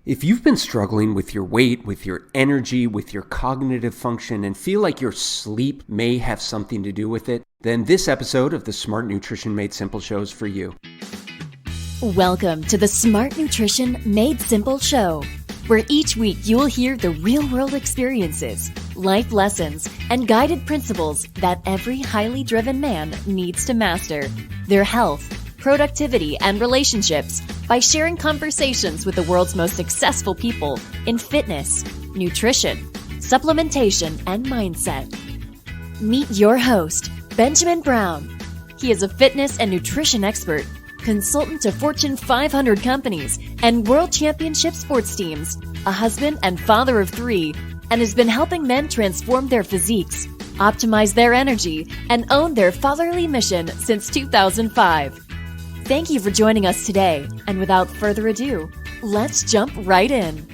If you've been struggling with your weight, with your energy, with your cognitive function, and feel like your sleep may have something to do with it, then this episode of the Smart Nutrition Made Simple show is for you. Welcome to the Smart Nutrition Made Simple show, where each week you will hear the real-world experiences, life lessons, and guided principles that every highly driven man needs to master their health, productivity, and relationships by sharing conversations with the world's most successful people in fitness, nutrition, supplementation, and mindset. Meet your host, Benjamin Brown. He is a fitness and nutrition expert, consultant to Fortune 500 companies and world championship sports teams, a husband and father of 3, and has been helping men transform their physiques, optimize their energy, and own their fatherly mission since 2005. Thank you for joining us today, and without further ado, let's jump right in.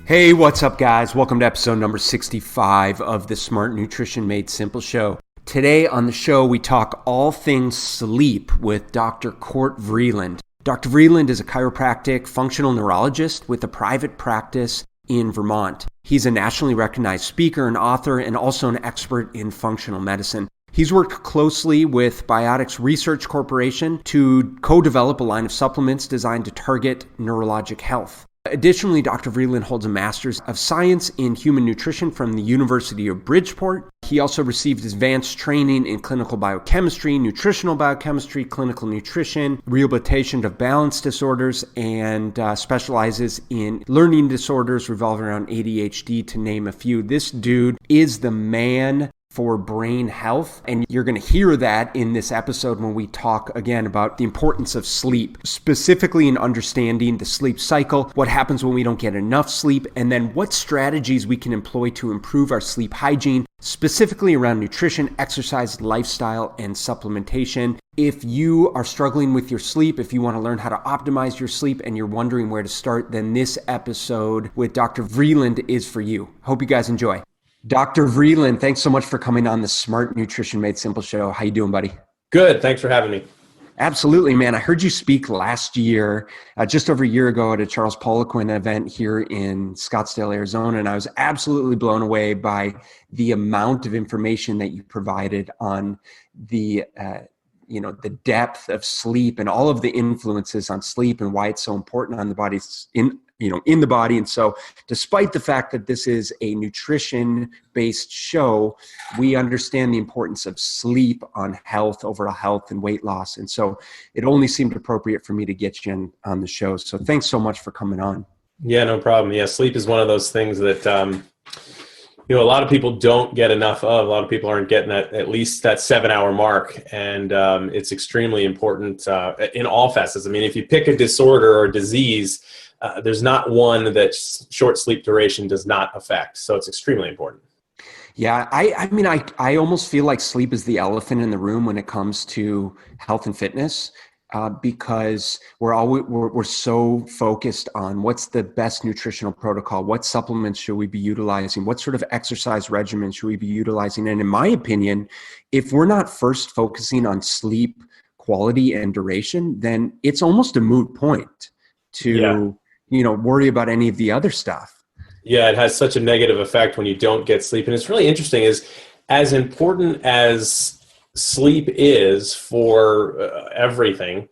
Hey, what's up, guys? Welcome to episode number 65 of the Smart Nutrition Made Simple show. Today on the show, we talk all things sleep with Dr. Cort Vreeland. Dr. Vreeland is a chiropractic functional neurologist with a private practice in Vermont. He's a nationally recognized speaker and author and also an expert in functional medicine. He's worked closely with Biotics Research Corporation to co-develop a line of supplements designed to target neurologic health. Additionally, Dr. Vreeland holds a Master's of Science in Human Nutrition from the University of Bridgeport. He also received advanced training in clinical biochemistry, nutritional biochemistry, clinical nutrition, rehabilitation of balance disorders, and specializes in learning disorders revolving around ADHD, to name a few. This dude is the man for brain health, and you're going to hear that in this episode when we talk again about the importance of sleep, specifically in understanding the sleep cycle, what happens when we don't get enough sleep, and then what strategies we can employ to improve our sleep hygiene, specifically around nutrition, exercise, lifestyle, and supplementation. If you are struggling with your sleep, if you want to learn how to optimize your sleep and you're wondering where to start, then this episode with Dr. Vreeland is for you. Hope you guys enjoy. Dr. Vreeland, thanks so much for coming on the Smart Nutrition Made Simple show. How you doing, buddy? Good. Thanks for having me. Absolutely, man. I heard you speak last year, just over a year ago at a Charles Poliquin event here in Scottsdale, Arizona, and I was absolutely blown away by the amount of information that you provided on the depth of sleep and all of the influences on sleep and why it's so important on the body's in the body. And so despite the fact that this is a nutrition-based show, we understand the importance of sleep on health, overall health, and weight loss. And so it only seemed appropriate for me to get you on the show. So thanks so much for coming on. Yeah, no problem. Yeah, sleep is one of those things that, a lot of people don't get enough of. A lot of people aren't getting at least that 7-hour mark. And it's extremely important in all facets. I mean, if you pick a disorder or disease, there's not one that short sleep duration does not affect. So it's extremely important. Yeah, I almost feel like sleep is the elephant in the room when it comes to health and fitness, because we're so focused on what's the best nutritional protocol, what supplements should we be utilizing, what sort of exercise regimen should we be utilizing. And in my opinion, if we're not first focusing on sleep quality and duration, then it's almost a moot point to worry about any of the other stuff. Yeah, it has such a negative effect when you don't get sleep. And it's really interesting is as important as sleep is for everything,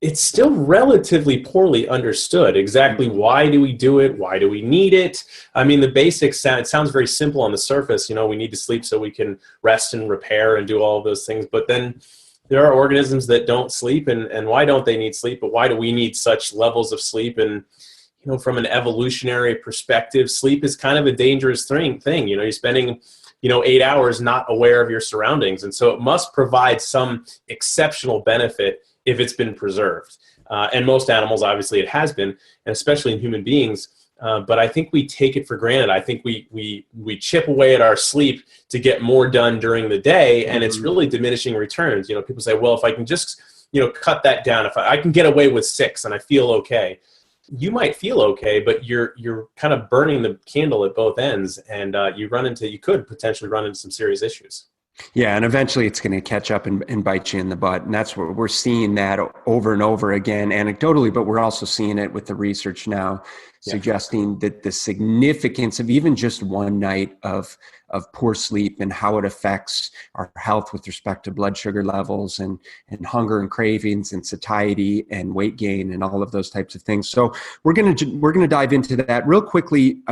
it's still relatively poorly understood. Exactly why do we do it? Why do we need it? I mean, the basics, it sounds very simple on the surface. We need to sleep so we can rest and repair and do all of those things. But then there are organisms that don't sleep, and why don't they need sleep? But why do we need such levels of sleep? And from an evolutionary perspective, sleep is kind of a dangerous thing. You're spending 8 hours not aware of your surroundings, and so it must provide some exceptional benefit if it's been preserved. And most animals, obviously, it has been, and especially in human beings. But I think we take it for granted. I think we chip away at our sleep to get more done during the day, and it's really diminishing returns. People say, well, if I can just, cut that down, if I can get away with 6 and I feel okay. You might feel okay, but you're kind of burning the candle at both ends, and you could potentially run into some serious issues. Yeah, and eventually it's going to catch up and bite you in the butt. And that's what we're seeing that over and over again, anecdotally, but we're also seeing it with the research now Yeah. suggesting that the significance of even just one night of poor sleep and how it affects our health with respect to blood sugar levels and hunger and cravings and satiety and weight gain and all of those types of things. So we're going to dive into that real quickly.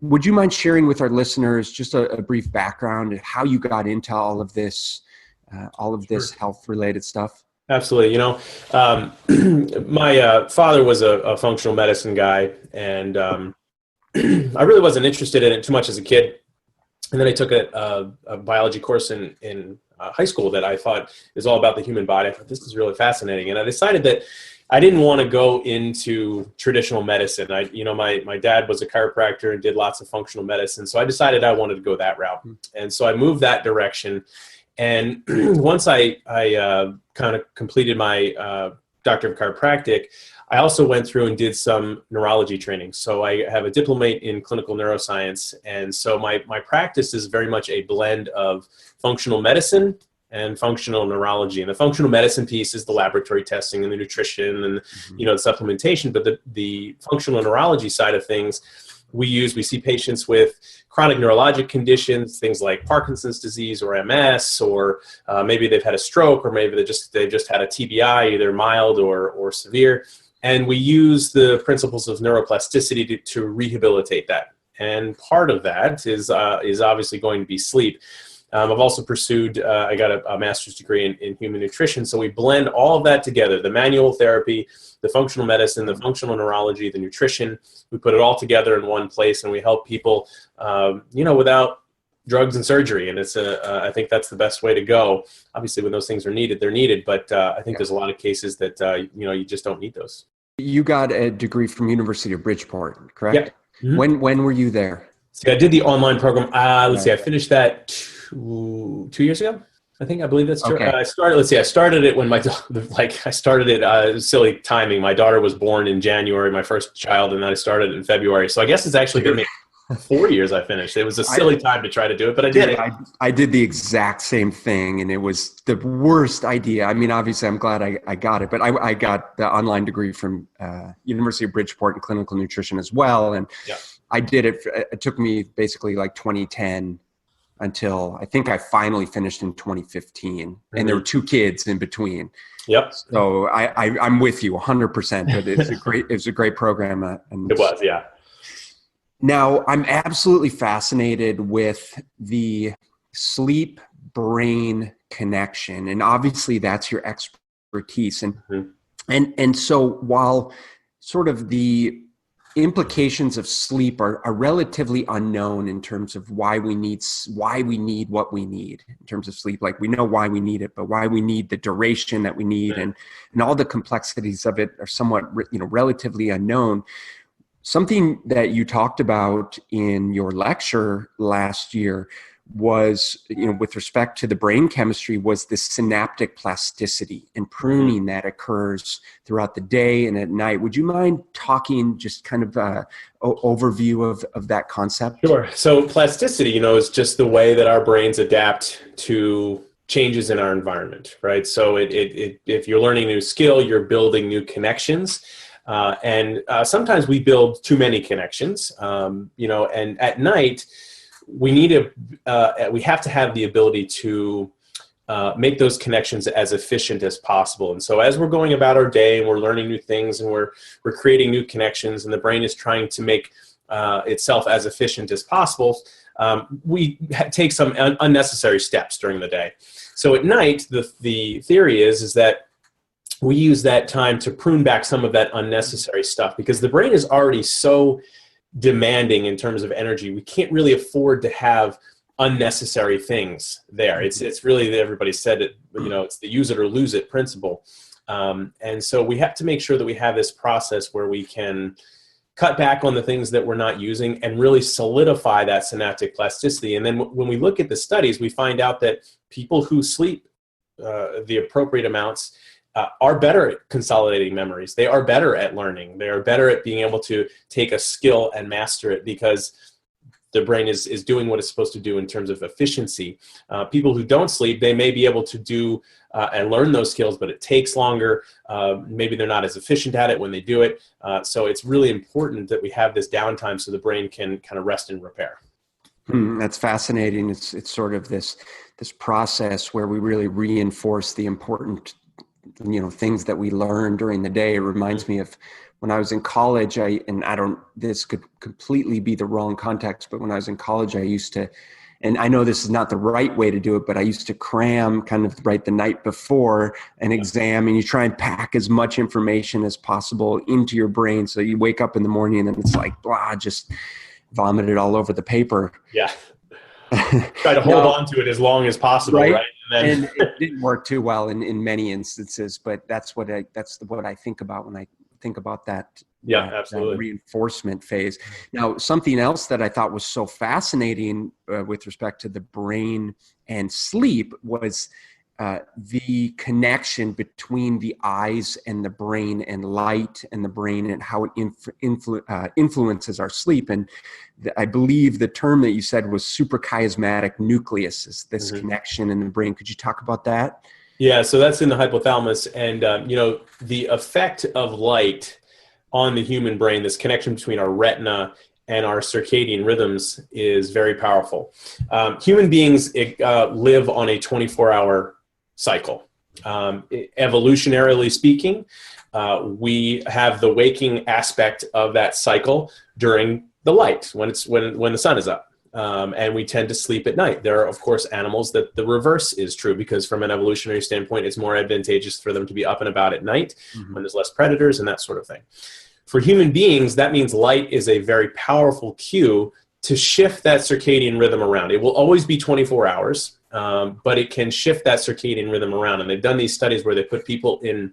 Would you mind sharing with our listeners just a brief background of how you got into all of this Sure. health-related stuff? Absolutely. My father was a functional medicine guy, and I really wasn't interested in it too much as a kid. And then I took a biology course in high school that I thought is all about the human body. I thought this is really fascinating, and I decided that I didn't want to go into traditional medicine. My dad was a chiropractor and did lots of functional medicine, so I decided I wanted to go that route, and so I moved that direction. And once I kind of completed my Doctor of Chiropractic, I also went through and did some neurology training. So I have a diplomate in clinical neuroscience. And so my practice is very much a blend of functional medicine and functional neurology. And the functional medicine piece is the laboratory testing and the nutrition and the supplementation. But the functional neurology side of things, we see patients with chronic neurologic conditions, things like Parkinson's disease or MS, or maybe they've had a stroke, or maybe they've just had a TBI, either mild or severe. And we use the principles of neuroplasticity to rehabilitate that. And part of that is obviously going to be sleep. I've also pursued, I got a master's degree in human nutrition. So we blend all of that together, the manual therapy, the functional medicine, the functional neurology, the nutrition. We put it all together in one place, and we help people, without drugs and surgery. And I think that's the best way to go. Obviously, when those things are needed, they're needed. But I think there's a lot of cases that, you just don't need those. You got a degree from University of Bridgeport, correct? Yeah. Mm-hmm. When were you there? See, I did the online program. Let's see, I finished that 2 years ago. I believe that's true. Okay. I started it when I started it, silly timing. My daughter was born in January, my first child, and then I started it in February. So I guess it's actually been 4 years I finished. It was a silly time to try to do it, but I did it. I did the exact same thing, and it was the worst idea. I mean, obviously, I'm glad I got it, but I got the online degree from University of Bridgeport in clinical nutrition as well, and I did it. It took me basically like 2010 until I think I finally finished in 2015, and there were 2 kids in between. Yep. So I'm with you 100%. But it was a great program. And it was, yeah. Now, I'm absolutely fascinated with the sleep-brain connection, and obviously that's your expertise. And so while sort of the implications of sleep are relatively unknown in terms of why we need what we need in terms of sleep, like we know why we need it, but why we need the duration that we need and all the complexities of it are somewhat relatively unknown. Something that you talked about in your lecture last year was, with respect to the brain chemistry, was the synaptic plasticity and pruning that occurs throughout the day and at night. Would you mind talking just kind of overview of that concept? Sure. So plasticity, is just the way that our brains adapt to changes in our environment, right? So if you're learning a new skill, you're building new connections. And sometimes we build too many connections, and at night we have to have the ability to make those connections as efficient as possible. And so as we're going about our day and we're learning new things and we're creating new connections and the brain is trying to make itself as efficient as possible, we take some unnecessary steps during the day. So at night, the theory is that we use that time to prune back some of that unnecessary stuff because the brain is already so demanding in terms of energy. We can't really afford to have unnecessary things there. It's really, everybody said it, it's the use it or lose it principle. And so we have to make sure that we have this process where we can cut back on the things that we're not using and really solidify that synaptic plasticity. And then when we look at the studies, we find out that people who sleep the appropriate amounts are better at consolidating memories. They are better at learning. They are better at being able to take a skill and master it because the brain is doing what it's supposed to do in terms of efficiency. People who don't sleep, they may be able to do and learn those skills, but it takes longer. Maybe they're not as efficient at it when they do it. So it's really important that we have this downtime so the brain can kind of rest and repair. That's fascinating. It's sort of this process where we really reinforce the important, things that we learn during the day. It reminds me of when I was in college. This could completely be the wrong context, but when I was in college, I used to, and I know this is not the right way to do it, but I used to cram kind of right the night before an exam, and you try and pack as much information as possible into your brain. So you wake up in the morning and then it's like, blah, just vomited all over the paper. Yeah. Try to hold on to it as long as possible, right? And it didn't work too well in many instances, but that's what I think about when I think about that. Yeah, absolutely. That reinforcement phase. Now, something else that I thought was so fascinating with respect to the brain and sleep was the connection between the eyes and the brain, and light and the brain, and how it influences our sleep. And I believe the term that you said was suprachiasmatic nucleus, is this connection in the brain. Could you talk about that? Yeah, so that's in the hypothalamus. And, the effect of light on the human brain, this connection between our retina and our circadian rhythms, is very powerful. Human beings live on a 24-hour cycle. Evolutionarily speaking, we have the waking aspect of that cycle during the light, when the sun is up. And we tend to sleep at night. There are, of course, animals that the reverse is true, because from an evolutionary standpoint, it's more advantageous for them to be up and about at night when there's less predators and that sort of thing. For human beings, that means light is a very powerful cue to shift that circadian rhythm around. It will always be 24 hours, but it can shift that circadian rhythm around. And they've done these studies where they put people in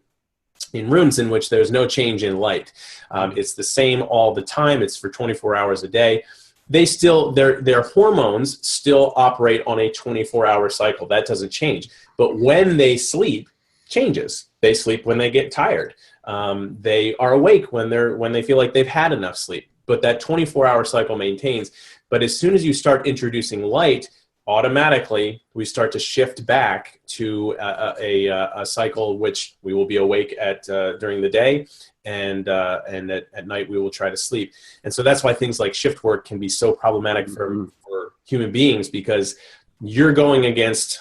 rooms in which there's no change in light. It's the same all the time. It's for 24 hours a day. They still, their hormones still operate on a 24-hour cycle. That doesn't change. But when they sleep, changes. They sleep when they get tired. They are awake when they feel like they've had enough sleep. But that 24-hour cycle maintains. But as soon as you start introducing light, automatically we start to shift back to a cycle which we will be awake at during the day, and at night we will try to sleep. And so that's why things like shift work can be so problematic for human beings, because you're going against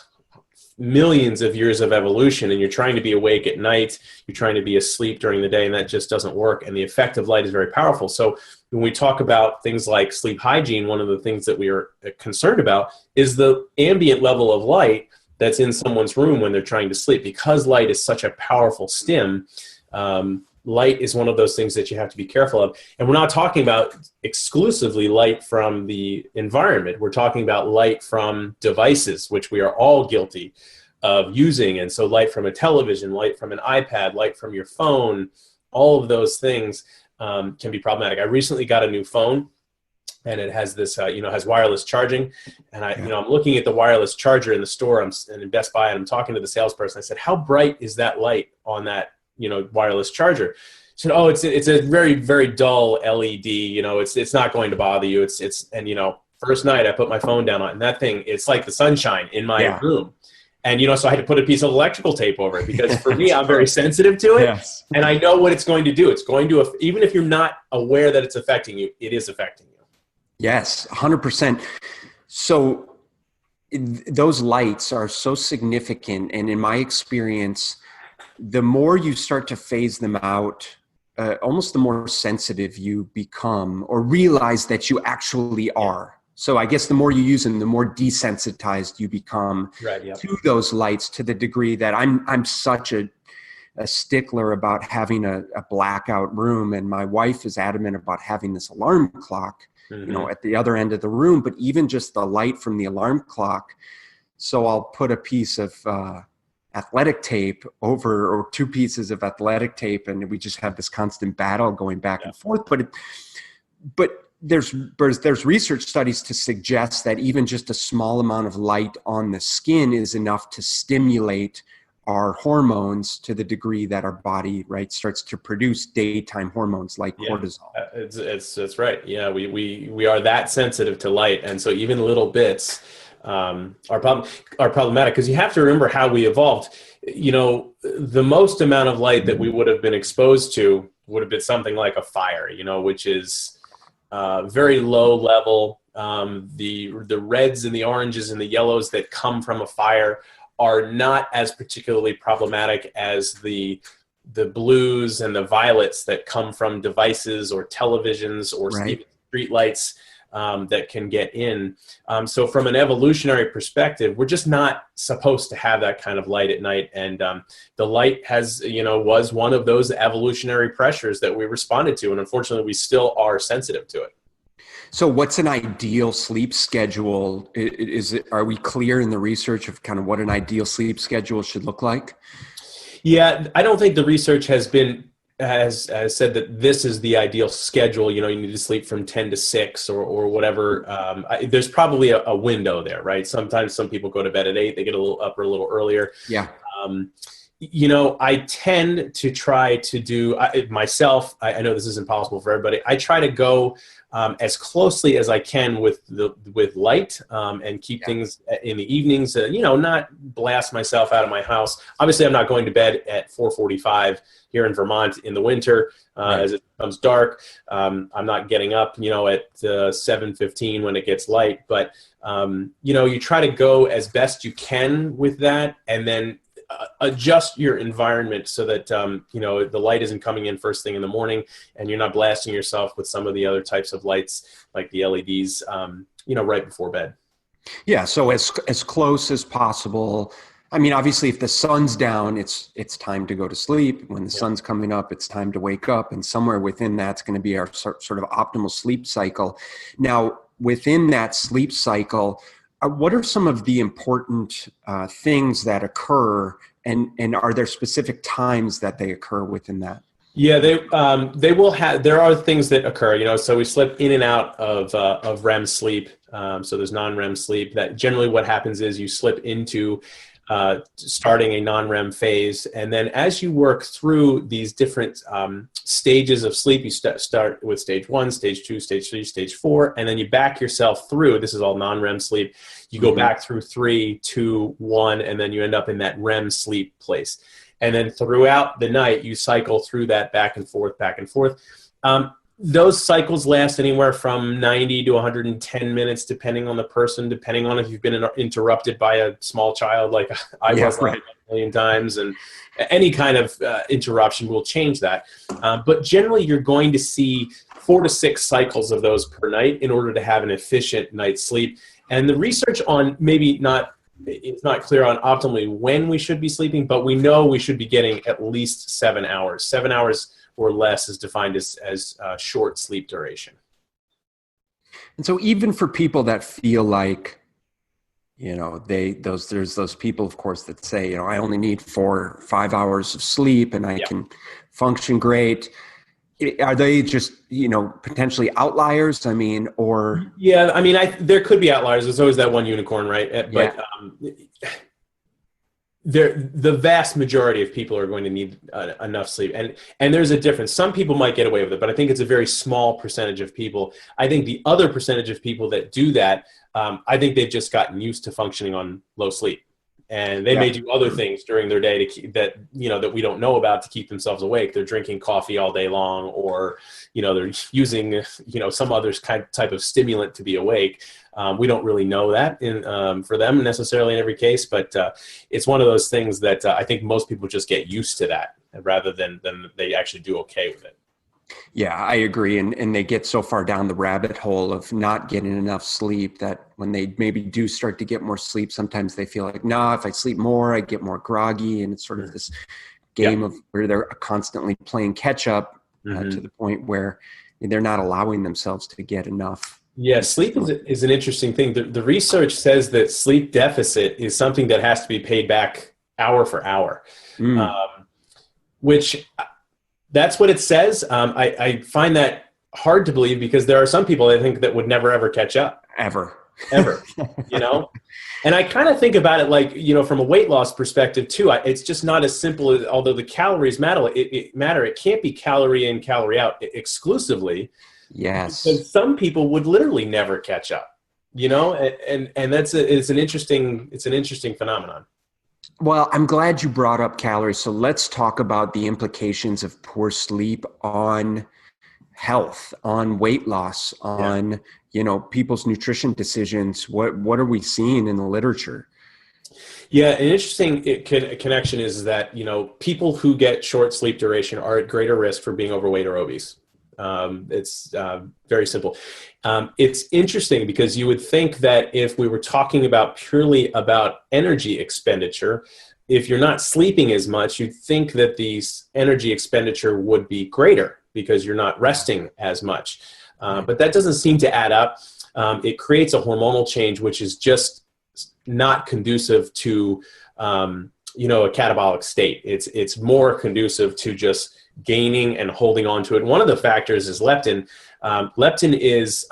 millions of years of evolution, and you're trying to be awake at night, you're trying to be asleep during the day, and that just doesn't work. And the effect of light is very powerful. So when we talk about things like sleep hygiene, one of the things that we are concerned about is the ambient level of light that's in someone's room when they're trying to sleep. Because light is such a powerful stim, light is one of those things that you have to be careful of. And we're not talking about exclusively light from the environment. We're talking about light from devices, which we are all guilty of using. And so light from a television, light from an iPad, light from your phone, all of those things can be problematic. I recently got a new phone, and it has this, has wireless charging. And I'm looking at the wireless charger in the store, and in Best Buy, and I'm talking to the salesperson. I said, "How bright is that light on that wireless charger?" She said, "Oh, it's a very, very dull LED. It's not going to bother you. First night I put my phone down on it, and that thing, it's like the sunshine in my room." And, so I had to put a piece of electrical tape over it, because for me, I'm very sensitive to it. Yes. And I know what it's going to do. It's going to, even if you're not aware that it's affecting you, it is affecting you. Yes, 100%. So those lights are so significant. And in my experience, the more you start to phase them out, almost the more sensitive you become, or realize that you actually are. So I guess the more you use them, the more desensitized you become to those lights, to the degree that I'm such a stickler about having a blackout room. And my wife is adamant about having this alarm clock, at the other end of the room, but even just the light from the alarm clock. So I'll put a piece of athletic tape over, or two pieces of athletic tape, and we just have this constant battle going back and forth. But there's research studies to suggest that even just a small amount of light on the skin is enough to stimulate our hormones to the degree that our body, right, starts to produce daytime hormones like cortisol. That's right. Yeah, we are that sensitive to light, and so even little bits are problematic, because you have to remember how we evolved. The most amount of light that we would have been exposed to would have been something like a fire, which is very low level. The reds and the oranges and the yellows that come from a fire are not as particularly problematic as the blues and the violets that come from devices or televisions or even street lights that can get in. So from an evolutionary perspective, we're just not supposed to have that kind of light at night. And the light was one of those evolutionary pressures that we responded to. And unfortunately, we still are sensitive to it. So what's an ideal sleep schedule? Are we clear in the research of kind of what an ideal sleep schedule should look like? Yeah, I don't think the research has said that this is the ideal schedule. You need to sleep from 10 to 6 or whatever. There's probably a window there, right? Sometimes some people go to bed at 8, they get a little up or a little earlier. Yeah. I tend to try to do myself. I know this isn't possible for everybody. I try to go as closely as I can with light and keep things in the evenings. Not blast myself out of my house. Obviously, I'm not going to bed at 4:45 here in Vermont in the winter as it becomes dark. I'm not getting up, at 7:15 when it gets light. But you try to go as best you can with that, and then adjust your environment so that the light isn't coming in first thing in the morning, and you're not blasting yourself with some of the other types of lights like the LEDs right before bed. Yeah, so as close as possible. I mean, obviously if the sun's down, it's time to go to sleep. When the sun's coming up, it's time to wake up, and somewhere within that's going to be our sort of optimal sleep cycle. Now, within that sleep cycle, what are some of the important things that occur, and are there specific times that they occur within that? Yeah, they will have. There are things that occur. So we slip in and out of REM sleep. So there's non-REM sleep. That generally what happens is you slip into starting a non-REM phase, and then as you work through these different stages of sleep, you start with stage 1, stage 2, stage 3, stage 4, and then you back yourself through. This is all non-REM sleep. You go back through 3, 2, 1, and then you end up in that REM sleep place. And then throughout the night, you cycle through that back and forth, back and forth. Those cycles last anywhere from 90 to 110 minutes, depending on the person, depending on if you've been interrupted by a small child like I was a million times. And any kind of interruption will change that. But generally, you're going to see 4 to 6 cycles of those per night in order to have an efficient night's sleep. And the research on it's not clear on optimally when we should be sleeping, but we know we should be getting at least 7 hours. 7 hours or less is defined as short sleep duration. And so even for people that feel like, there's those people, of course, that say, I only need 4 or 5 hours of sleep and I can function great. Are they just, potentially outliers? I mean, or? Yeah, I mean, there could be outliers. There's always that one unicorn, right? But the vast majority of people are going to need enough sleep. And there's a difference. Some people might get away with it, but I think it's a very small percentage of people. I think the other percentage of people that do that, I think they've just gotten used to functioning on low sleep. And they may do other things during their day that we don't know about to keep themselves awake. They're drinking coffee all day long, or, they're using, some other type of stimulant to be awake. We don't really know that for them necessarily in every case, but it's one of those things that I think most people just get used to that rather than they actually do okay with it. Yeah, I agree. And they get so far down the rabbit hole of not getting enough sleep that when they maybe do start to get more sleep, sometimes they feel like, if I sleep more, I get more groggy. And it's sort of this game of where they're constantly playing catch up to the point where they're not allowing themselves to get enough. Yeah, sleep is an interesting thing. The research says that sleep deficit is something that has to be paid back hour for hour, which... That's what it says. I find that hard to believe because there are some people I think that would never, ever catch up. Ever. ever, you know? And I kind of think about it like, from a weight loss perspective too. It's just not as simple as, although the calories matter, it can't be calorie in, calorie out exclusively. Yes. Because some people would literally never catch up, and it's an interesting phenomenon. Well, I'm glad you brought up calories. So let's talk about the implications of poor sleep on health, on weight loss, on, people's nutrition decisions. What are we seeing in the literature? Yeah, an interesting connection is that, people who get short sleep duration are at greater risk for being overweight or obese. It's very simple. It's interesting because you would think that if we were talking about purely about energy expenditure, if you're not sleeping as much, you'd think that the energy expenditure would be greater because you're not resting as much. But that doesn't seem to add up. It creates a hormonal change, which is just not conducive to, a catabolic state. It's more conducive to just gaining and holding on to it. One of the factors is leptin. Leptin is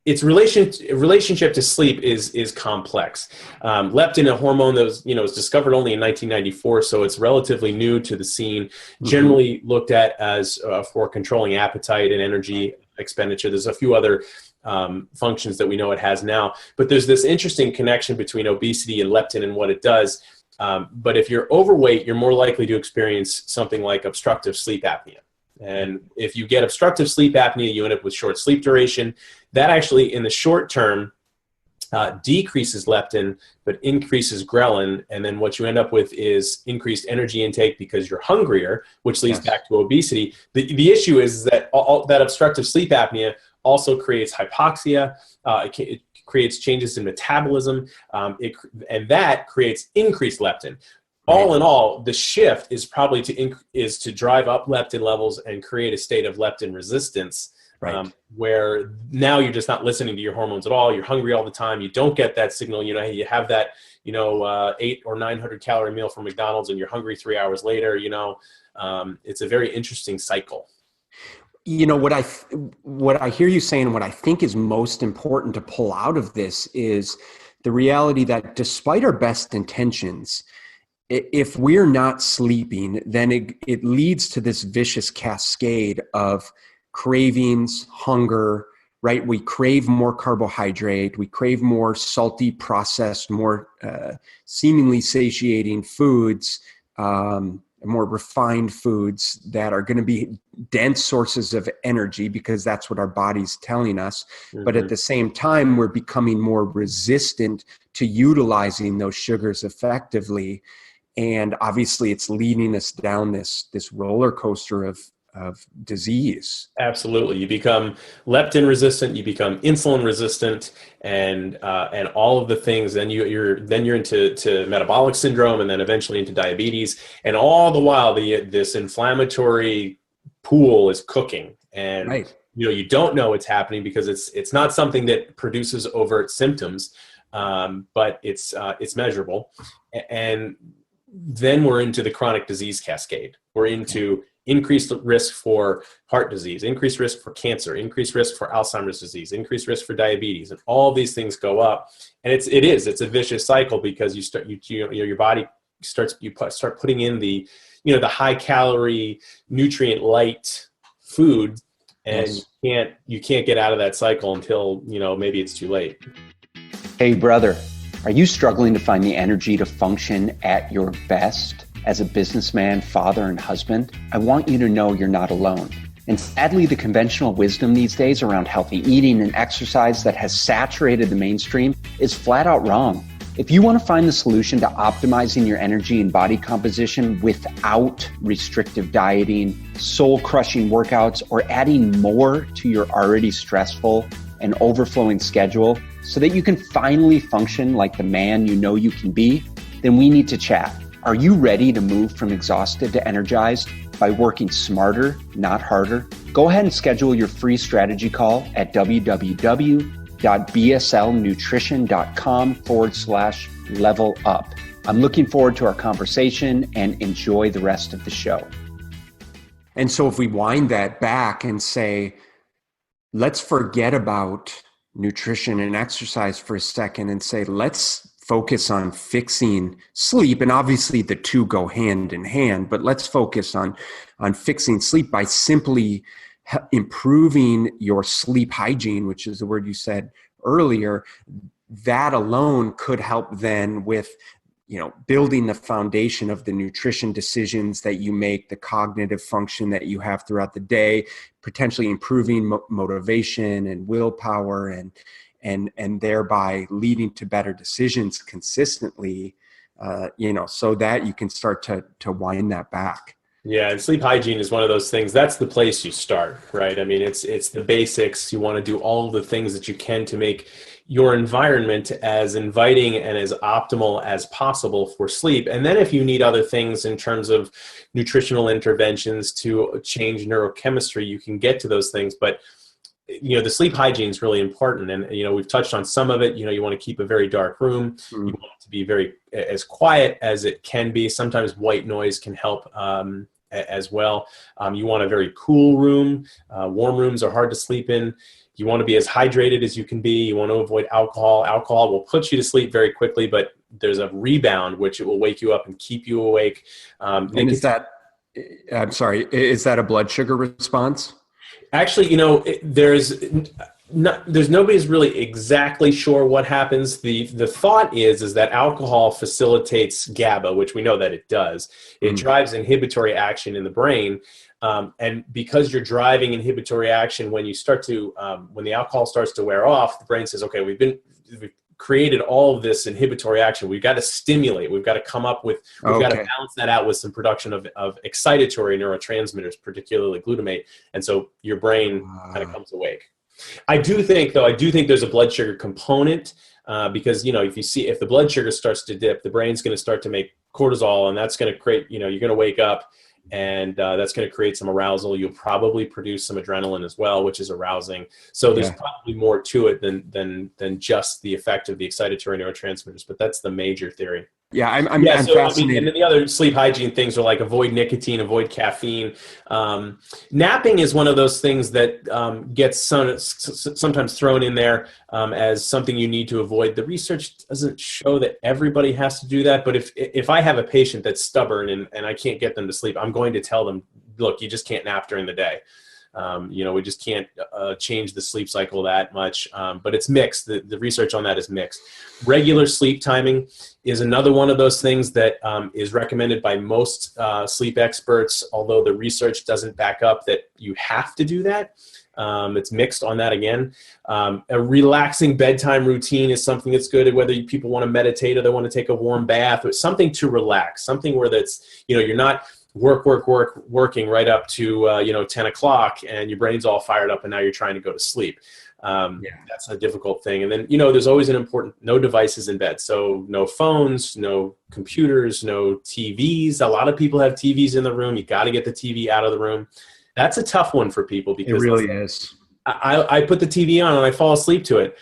its relationship to sleep is complex. Leptin, a hormone that was discovered only in 1994, so it's relatively new to the scene. Generally looked at as for controlling appetite and energy expenditure. There's a few other functions that we know it has now, but there's this interesting connection between obesity and leptin and what it does. But if you're overweight, you're more likely to experience something like obstructive sleep apnea. And if you get obstructive sleep apnea, you end up with short sleep duration. That actually, in the short term, decreases leptin, but increases ghrelin. And then what you end up with is increased energy intake because you're hungrier, which leads back to obesity. The issue is that that obstructive sleep apnea also creates hypoxia. It creates changes in metabolism, and that creates increased leptin. All in all, the shift is probably to drive up leptin levels and create a state of leptin resistance, where now you're just not listening to your hormones at all. You're hungry all the time. You don't get that signal. You have that 800 or 900 calorie meal from McDonald's, and you're hungry 3 hours later. It's a very interesting cycle. What I hear you saying, and what I think is most important to pull out of this is the reality that despite our best intentions, if we're not sleeping, then it leads to this vicious cascade of cravings, hunger, right? We crave more carbohydrate, we crave more salty, processed, more seemingly satiating foods, more refined foods that are going to be dense sources of energy because that's what our body's telling us. But at the same time, we're becoming more resistant to utilizing those sugars effectively. And obviously it's leading us down this roller coaster of disease. Absolutely. You become leptin resistant, you become insulin resistant, and all of the things. Then you're into metabolic syndrome, and then eventually into diabetes. And all the while, this inflammatory pool is cooking, and you don't know it's happening because it's not something that produces overt symptoms, but it's measurable. And then we're into the chronic disease cascade. We're into increased risk for heart disease, increased risk for cancer, increased risk for Alzheimer's disease, increased risk for diabetes, and all these things go up. And it's a vicious cycle because your body starts putting in the high calorie, nutrient light food, and you can't get out of that cycle until maybe it's too late. Hey brother, are you struggling to find the energy to function at your best as a businessman, father, and husband? I want you to know you're not alone. And sadly, the conventional wisdom these days around healthy eating and exercise that has saturated the mainstream is flat out wrong. If you want to find the solution to optimizing your energy and body composition without restrictive dieting, soul-crushing workouts, or adding more to your already stressful and overflowing schedule so that you can finally function like the man you know you can be, then we need to chat. Are you ready to move from exhausted to energized by working smarter, not harder? Go ahead and schedule your free strategy call at www.bslnutrition.com/level up. I'm looking forward to our conversation and enjoy the rest of the show. And so if we wind that back and say, let's forget about nutrition and exercise for a second and say, let's focus on fixing sleep. And obviously the two go hand in hand, but let's focus on fixing sleep by simply improving your sleep hygiene, which is the word you said earlier. That alone could help then with, building the foundation of the nutrition decisions that you make, the cognitive function that you have throughout the day, potentially improving motivation and willpower, and thereby leading to better decisions consistently, so that you can start to wind that back. Yeah, and sleep hygiene is one of those things. That's the place you start, right? I mean, it's the basics. You want to do all the things that you can to make your environment as inviting and as optimal as possible for sleep. And then if you need other things in terms of nutritional interventions to change neurochemistry, you can get to those things. But the sleep hygiene is really important. And, we've touched on some of it. You want to keep a very dark room. You want it to be very as quiet as it can be. Sometimes white noise can help as well. You want a very cool room. Warm rooms are hard to sleep in. You want to be as hydrated as you can be. You want to avoid alcohol. Alcohol will put you to sleep very quickly, but there's a rebound, which it will wake you up and keep you awake. And is that a blood sugar response? Actually, there's nobody's really exactly sure what happens. The thought is that alcohol facilitates GABA, which we know that it does. It drives inhibitory action in the brain. And because you're driving inhibitory action, when the alcohol starts to wear off, the brain says, okay, we've created all of this inhibitory action. We've got to stimulate. We've got to got to balance that out with some production of excitatory neurotransmitters, particularly glutamate. And so your brain kind of comes awake. I do think there's a blood sugar component because, if the blood sugar starts to dip, the brain's going to start to make cortisol, and that's going to create, you're going to wake up, and that's going to create some arousal. You'll probably produce some adrenaline as well, which is arousing. So there's probably more to it than just the effect of the excitatory neurotransmitters, but that's the major theory. Yeah, I'm fascinated. And then the other sleep hygiene things are like avoid nicotine, avoid caffeine. Napping is one of those things that gets sometimes thrown in there as something you need to avoid. The research doesn't show that everybody has to do that, but if I have a patient that's stubborn and I can't get them to sleep, I'm going to tell them, look, you just can't nap during the day. We just can't change the sleep cycle that much, but it's mixed. The research on that is mixed. Regular sleep timing is another one of those things that is recommended by most sleep experts, although the research doesn't back up that you have to do that. It's mixed on that again. A relaxing bedtime routine is something that's good, whether people want to meditate or they want to take a warm bath, or something to relax, something where that's, you're not working right up to 10 o'clock and your brain's all fired up and now you're trying to go to sleep. That's a difficult thing. And then there's always an important no devices in bed. So no phones, no computers, no TVs. A lot of people have TVs in the room. You got to get the TV out of the room. That's a tough one for people because it really is. I put the TV on and I fall asleep to it.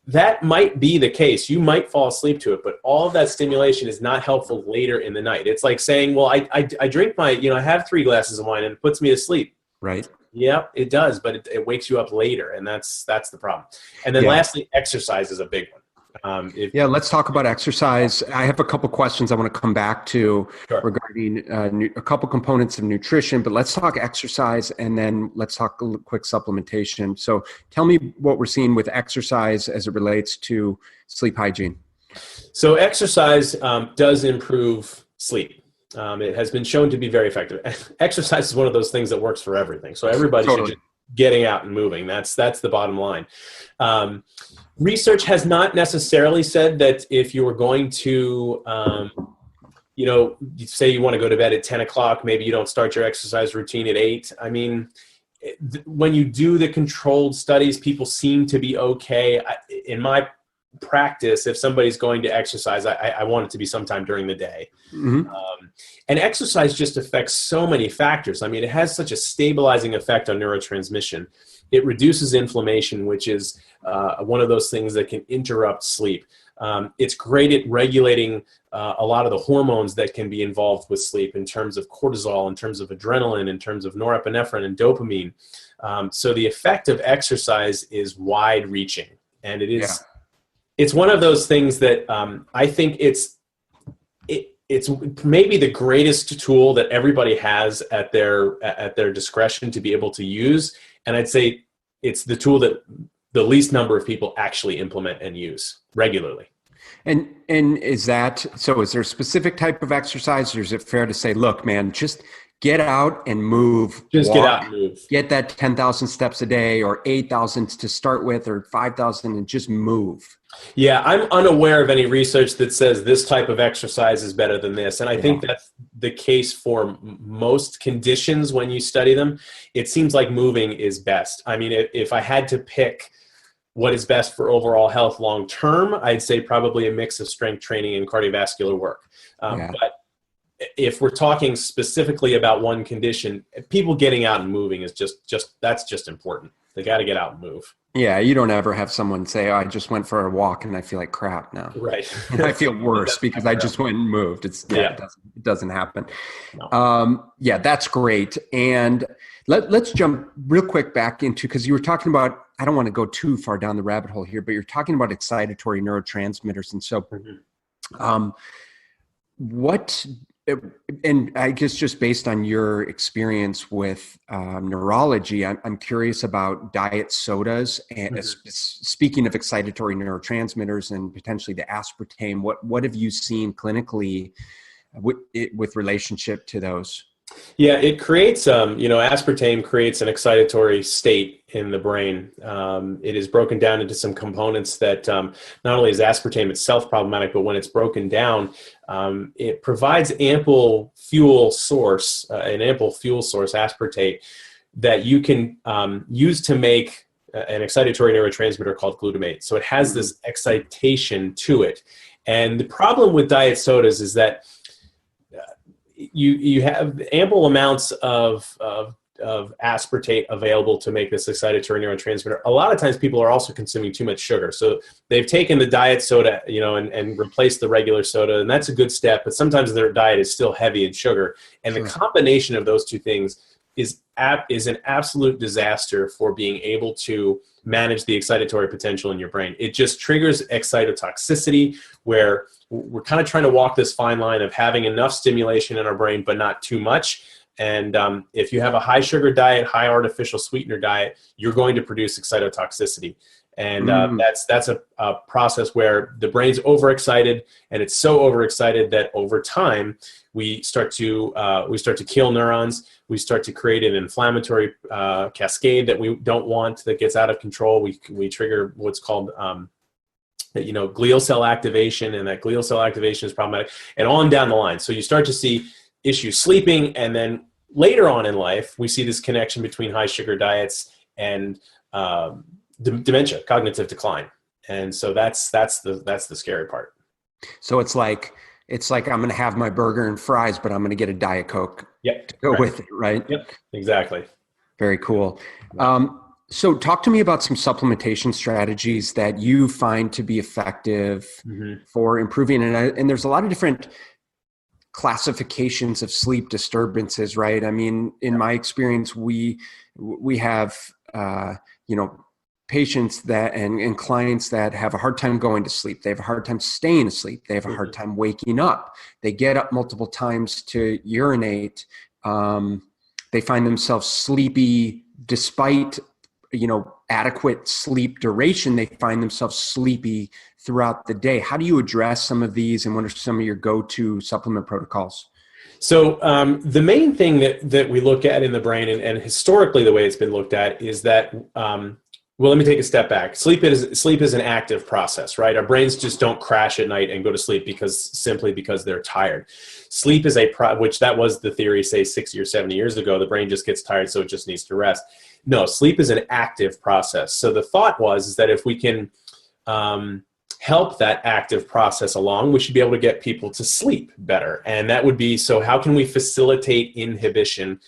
That might be the case. You might fall asleep to it, but all of that stimulation is not helpful later in the night. It's like saying, well, I drink I have 3 glasses of wine and it puts me to sleep. Right. Yeah, it does, but it wakes you up later, and that's the problem. And then lastly, exercise is a big one. Let's talk about exercise. I have a couple questions I want to come back to regarding a couple components of nutrition, but let's talk exercise and then let's talk a quick supplementation. So tell me what we're seeing with exercise as it relates to sleep hygiene. So exercise does improve sleep. It has been shown to be very effective. Exercise is one of those things that works for everything. So everybody should just getting out and moving. That's the bottom line. Research has not necessarily said that if you were going to, say you want to go to bed at 10 o'clock, maybe you don't start your exercise routine at 8. I mean, when you do the controlled studies, people seem to be okay. In my practice, if somebody's going to exercise, I want it to be sometime during the day. Mm-hmm. And exercise just affects so many factors. I mean, it has such a stabilizing effect on neurotransmission. It reduces inflammation, which is one of those things that can interrupt sleep. It's great at regulating a lot of the hormones that can be involved with sleep in terms of cortisol, in terms of adrenaline, in terms of norepinephrine and dopamine. So the effect of exercise is wide-reaching. And it's one of those things that I think it's maybe the greatest tool that everybody has at their discretion to be able to use. And I'd say it's the tool that the least number of people actually implement and use regularly. And is there a specific type of exercise, or is it fair to say, look, man, just get out and move. Just get out and move. Get that 10,000 steps a day, or 8,000 to start with, or 5,000, and just move. Yeah, I'm unaware of any research that says this type of exercise is better than this. And I think that's the case for most conditions when you study them. It seems like moving is best. I mean, if I had to pick what is best for overall health long term, I'd say probably a mix of strength training and cardiovascular work. But if we're talking specifically about one condition, people getting out and moving is that's just important. They got to get out and move. Yeah, you don't ever have someone say, "Oh, I just went for a walk and I feel like crap now." Right. And I feel worse because I just went and moved. It doesn't happen. No. That's great. And let's jump real quick back into, because you were talking about, I don't want to go too far down the rabbit hole here, but you're talking about excitatory neurotransmitters. And so and I guess just based on your experience with neurology, I'm curious about diet sodas. And speaking of excitatory neurotransmitters and potentially the aspartame, what have you seen clinically with relationship to those? Yeah, it creates, aspartame creates an excitatory state in the brain. It is broken down into some components that not only is aspartame itself problematic, but when it's broken down, it provides ample fuel source, aspartate, that you can use to make an excitatory neurotransmitter called glutamate. So it has this excitation to it. And the problem with diet sodas is that you have ample amounts of aspartate available to make this excitatory neurotransmitter. A lot of times people are also consuming too much sugar. So they've taken the diet soda, and replaced the regular soda, and that's a good step, but sometimes their diet is still heavy in sugar. And the combination of those two things is an absolute disaster for being able to manage the excitatory potential in your brain. It just triggers excitotoxicity, where we're kind of trying to walk this fine line of having enough stimulation in our brain, but not too much. And if you have a high sugar diet, high artificial sweetener diet, you're going to produce excitotoxicity. And that's a process where the brain's overexcited, and it's so overexcited that over time we start to kill neurons. We start to create an inflammatory cascade that we don't want, that gets out of control. We trigger what's called glial cell activation, and that glial cell activation is problematic, and on down the line. So you start to see issues sleeping, and then later on in life, we see this connection between high sugar diets and dementia, cognitive decline. And so that's the scary part. So it's like I'm going to have my burger and fries, but I'm going to get a Diet Coke to go with it, right? Yep, exactly. Very cool. So talk to me about some supplementation strategies that you find to be effective for improving. And there's a lot of different classifications of sleep disturbances, right? I mean, in my experience, we have, patients that and clients that have a hard time going to sleep. They have a hard time staying asleep. They have a hard time waking up. They get up multiple times to urinate. They find themselves sleepy despite adequate sleep duration. They find themselves sleepy throughout the day. How do you address some of these, and what are some of your go-to supplement protocols? So the main thing that we look at in the brain, and historically the way it's been looked at, is that let me take a step back. Sleep is an active process, right? Our brains just don't crash at night and go to sleep simply because they're tired. Sleep is which that was the theory, say 60 or 70 years ago. The brain just gets tired, so it just needs to rest. No, sleep is an active process. So the thought is that if we can help that active process along, we should be able to get people to sleep better. And that would be, so how can we facilitate inhibition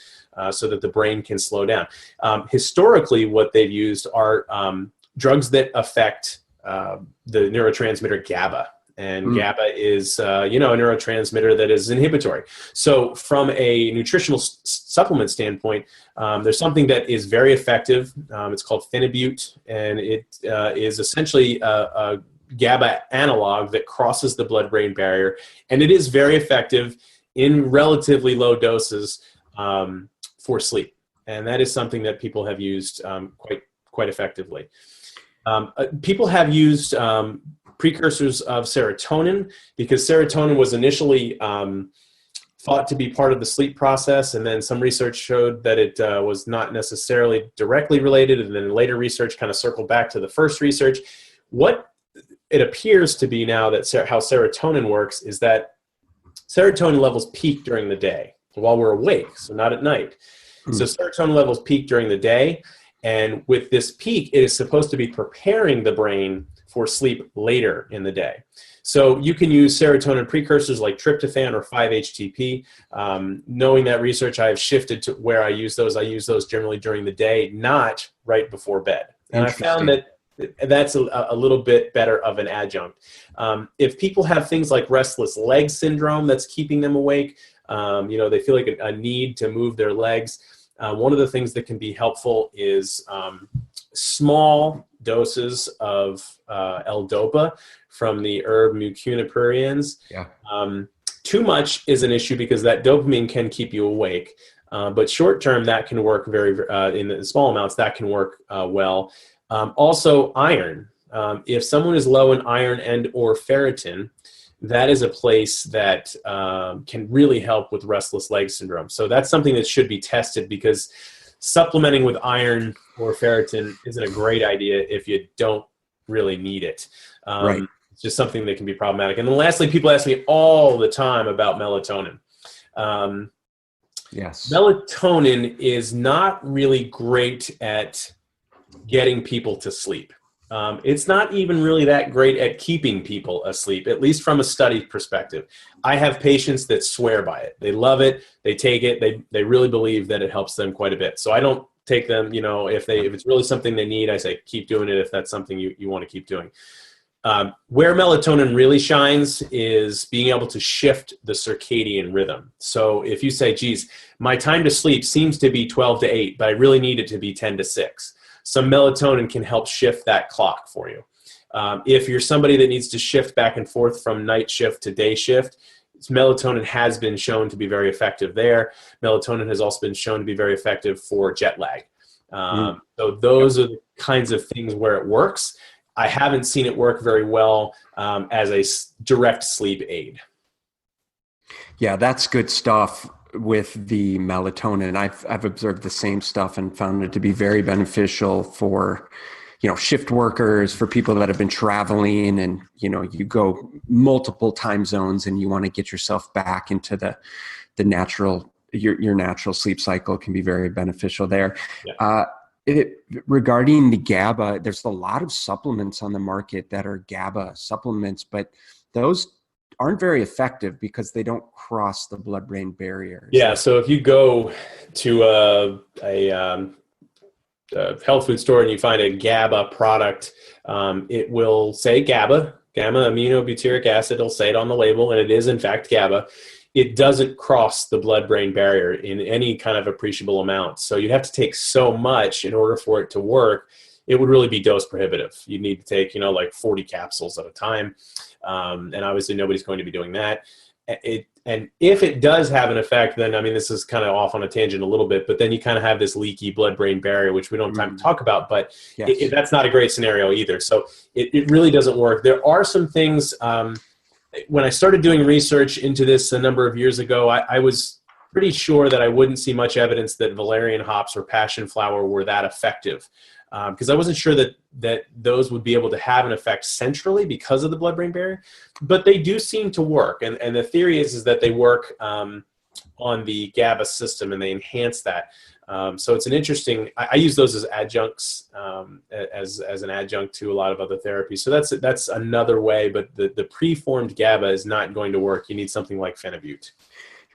so that the brain can slow down? Historically, what they've used are drugs that affect the neurotransmitter GABA. and GABA is, a neurotransmitter that is inhibitory. So from a nutritional supplement standpoint, there's something that is very effective. It's called phenibut, and it is essentially a GABA analog that crosses the blood-brain barrier, and it is very effective in relatively low doses for sleep. And that is something that people have used quite effectively. People have used precursors of serotonin, because serotonin was initially thought to be part of the sleep process, and then some research showed that it was not necessarily directly related, and then later research kind of circled back to the first research. What it appears to be now that how serotonin works is that serotonin levels peak during the day while we're awake, so not at night. So serotonin levels peak during the day, and with this peak, it is supposed to be preparing the brain for sleep later in the day. So you can use serotonin precursors like tryptophan or 5-HTP. Knowing that research, I have shifted to where I use those. I use those generally during the day, not right before bed. And I found that that's a little bit better of an adjunct. If people have things like restless leg syndrome that's keeping them awake, they feel like a need to move their legs. One of the things that can be helpful is small doses of L-DOPA from the herb Mucuna pruriens. Yeah. Too much is an issue because that dopamine can keep you awake. But short term, that can work in the small amounts, that can work well. Also, iron. If someone is low in iron and or ferritin, that is a place that can really help with restless leg syndrome. So that's something that should be tested, because supplementing with iron or ferritin isn't a great idea if you don't really need it. Right. It's just something that can be problematic. And then lastly, people ask me all the time about melatonin. Yes. Melatonin is not really great at getting people to sleep. It's not even really that great at keeping people asleep, at least from a study perspective. I have patients that swear by it. They love it. They take it. They really believe that it helps them quite a bit. So I don't take them, if it's really something they need, I say, keep doing it if that's something you want to keep doing. Where melatonin really shines is being able to shift the circadian rhythm. So if you say, geez, my time to sleep seems to be 12 to 8, but I really need it to be 10 to 6. Some melatonin can help shift that clock for you. If you're somebody that needs to shift back and forth from night shift to day shift, melatonin has been shown to be very effective there. Melatonin has also been shown to be very effective for jet lag. So those are the kinds of things where it works. I haven't seen it work very well as a direct sleep aid. Yeah, that's good stuff with the melatonin. I've observed the same stuff and found it to be very beneficial for, shift workers, for people that have been traveling and, you go multiple time zones and you want to get yourself back into the natural, your natural sleep cycle can be very beneficial there. Yeah. Regarding the GABA, there's a lot of supplements on the market that are GABA supplements, but those aren't very effective because they don't cross the blood-brain barrier. Yeah, so if you go to a health food store and you find a GABA product, it will say GABA, gamma-aminobutyric acid. It'll say it on the label, and it is in fact GABA. It doesn't cross the blood-brain barrier in any kind of appreciable amount. So you have to take so much in order for it to work. It would really be dose prohibitive. You need to take, like 40 capsules at a time. And obviously nobody's going to be doing that. And if it does have an effect, then, this is kind of off on a tangent a little bit, but then you kind of have this leaky blood-brain barrier, which we don't have time to talk about, but yes. That's not a great scenario either. So it really doesn't work. There are some things, when I started doing research into this a number of years ago, I was pretty sure that I wouldn't see much evidence that valerian hops or passion flower were that effective. Because I wasn't sure that those would be able to have an effect centrally because of the blood-brain barrier, but they do seem to work. And the theory is that they work on the GABA system and they enhance that. So it's an interesting, I use those as adjuncts, as an adjunct to a lot of other therapies. So that's another way, but the preformed GABA is not going to work. You need something like phenibut.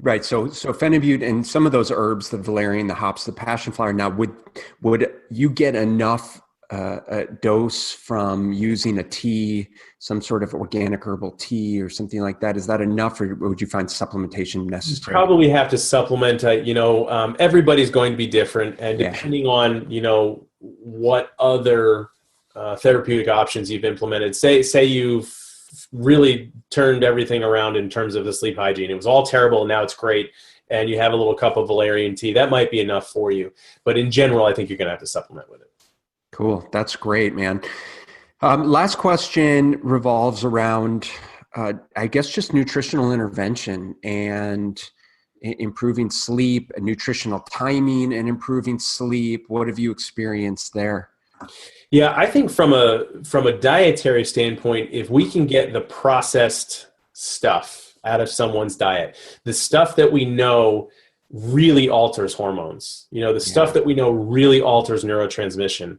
Right. So phenibut and some of those herbs, the valerian, the hops, the passion flower. Now, would you get enough a dose from using a tea, some sort of organic herbal tea or something like that? Is that enough, or would you find supplementation necessary? Probably have to supplement. Everybody's going to be different, and Yeah. depending on what other therapeutic options you've implemented. Say you've really turned everything around in terms of the sleep hygiene. It was all terrible, and now it's great, and you have a little cup of valerian tea. That might be enough for you, but in general, I think you're going to have to supplement with it. Cool. That's great, man. Last question revolves around, I guess, just nutritional intervention and improving sleep and nutritional timing and improving sleep. What have you experienced there? Yeah, I think from a dietary standpoint, if we can get the processed stuff out of someone's diet, the stuff that we know really alters hormones, the stuff that we know really alters neurotransmission,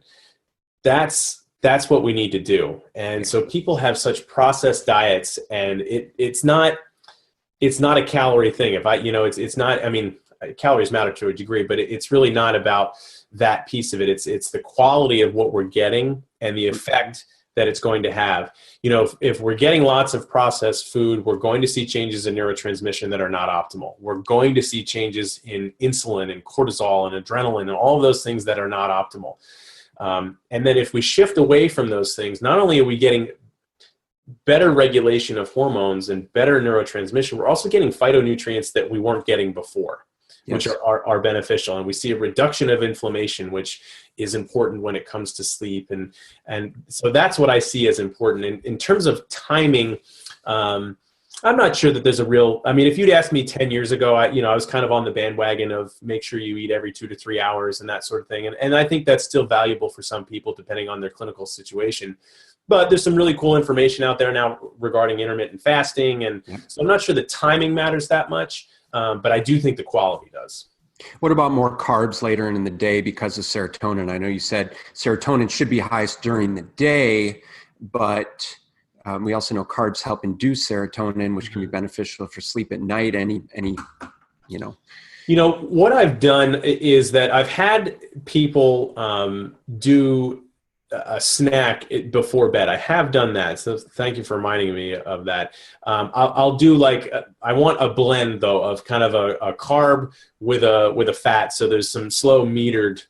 that's what we need to do. And so people have such processed diets, and it's not a calorie thing. It's not, calories matter to a degree, but it's really not about that piece of it. It's the quality of what we're getting and the effect that it's going to have. If we're getting lots of processed food, we're going to see changes in neurotransmission that are not optimal. We're going to see changes in insulin and cortisol and adrenaline and all of those things that are not optimal. And then if we shift away from those things, not only are we getting better regulation of hormones and better neurotransmission, we're also getting phytonutrients that we weren't getting before, which are beneficial. And we see a reduction of inflammation, which is important when it comes to sleep. And so that's what I see as important. In terms of timing, I'm not sure that there's if you'd asked me 10 years ago, I was kind of on the bandwagon of make sure you eat every 2 to 3 hours and that sort of thing. And I think that's still valuable for some people depending on their clinical situation. But there's some really cool information out there now regarding intermittent fasting. And so I'm not sure the timing matters that much, but I do think the quality does. What about more carbs later in the day because of serotonin? I know you said serotonin should be highest during the day, but we also know carbs help induce serotonin, which can be beneficial for sleep at night. What I've done is that I've had people do a snack before bed. I have done that. So thank you for reminding me of that. I'll do I want a blend though of kind of a carb with a fat. So there's some slow metered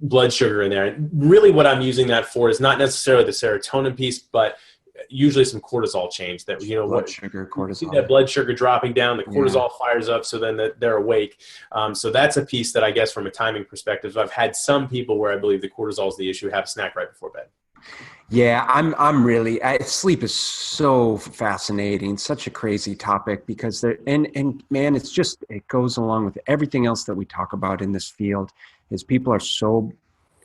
blood sugar in there. And really what I'm using that for is not necessarily the serotonin piece, but usually some cortisol change that, blood sugar, cortisol. See that blood sugar dropping down, the cortisol fires up, so then they're awake. So that's a piece that I guess from a timing perspective, I've had some people where I believe the cortisol is the issue, have a snack right before bed. Yeah, I'm really, sleep is so fascinating, such a crazy topic because and man, it goes along with everything else that we talk about in this field is people are so,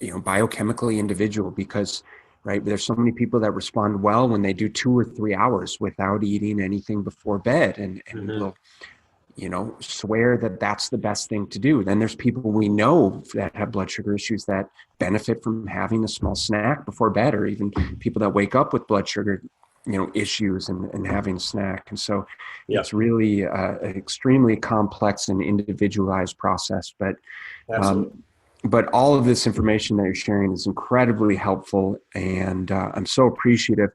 biochemically individual because, right, there's so many people that respond well when they do 2 or 3 hours without eating anything before bed and will, swear that that's the best thing to do. Then there's people we know that have blood sugar issues that benefit from having a small snack before bed, or even people that wake up with blood sugar, issues and having a snack. And so it's really an extremely complex and individualized process, but all of this information that you're sharing is incredibly helpful, and I'm so appreciative.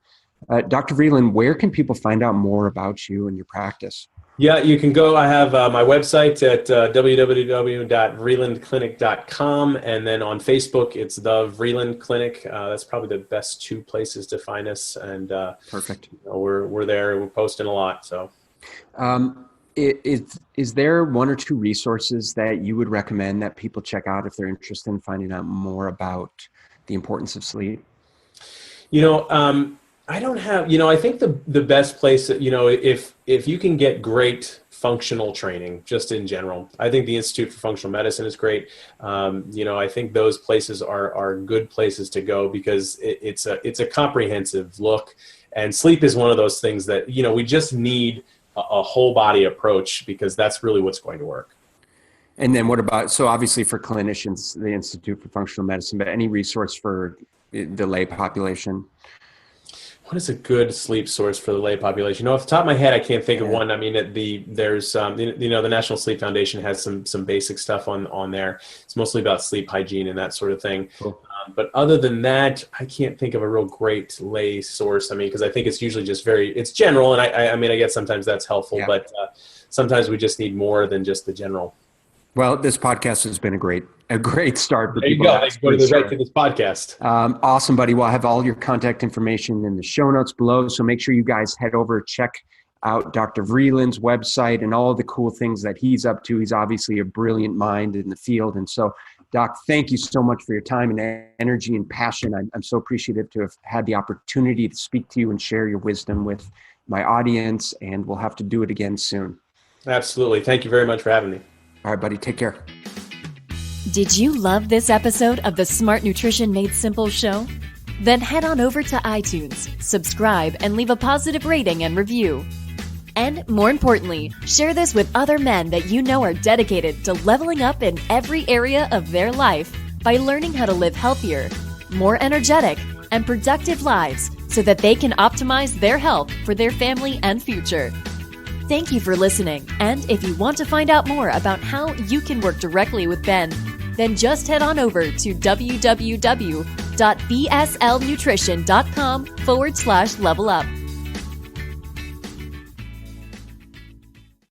Dr. Vreeland, where can people find out more about you and your practice? Yeah, you can go. I have my website at www.vreelandclinic.com, and then on Facebook, it's the Vreeland Clinic. That's probably the best 2 places to find us, and perfect. We're there. We're posting a lot. So, is there 1 or 2 resources that you would recommend that people check out if they're interested in finding out more about the importance of sleep? I don't have, I think the best place that, if you can get great functional training just in general, I think the Institute for Functional Medicine is great. I think those places are good places to go because it's a comprehensive look, and sleep is one of those things that, we just need a whole body approach because that's really what's going to work. And then what about, so obviously for clinicians, the Institute for Functional Medicine, but any resource for the lay population? What is a good sleep source for the lay population? Off the top of my head, I can't think of one. I mean, there's the National Sleep Foundation has some basic stuff on there. It's mostly about sleep hygiene and that sort of thing. Cool. But other than that, I can't think of a real great lay source. I mean, because I think it's usually just it's general, and I mean, I guess sometimes that's helpful, but sometimes we just need more than just the general. Well, this podcast has been a great start. There you go. Thanks for going right to this podcast. Awesome, buddy. Well, I have all your contact information in the show notes below. So make sure you guys head over, check out Dr. Vreeland's website and all the cool things that he's up to. He's obviously a brilliant mind in the field. And so, Doc, thank you so much for your time and energy and passion. I'm so appreciative to have had the opportunity to speak to you and share your wisdom with my audience. And we'll have to do it again soon. Absolutely. Thank you very much for having me. All right, buddy. Take care. Did you love this episode of the Smart Nutrition Made Simple show? Then head on over to iTunes, subscribe, and leave a positive rating and review. And more importantly, share this with other men that you know are dedicated to leveling up in every area of their life by learning how to live healthier, more energetic, and productive lives so that they can optimize their health for their family and future. Thank you for listening, and if you want to find out more about how you can work directly with Ben, then just head on over to www.bslnutrition.com/level up.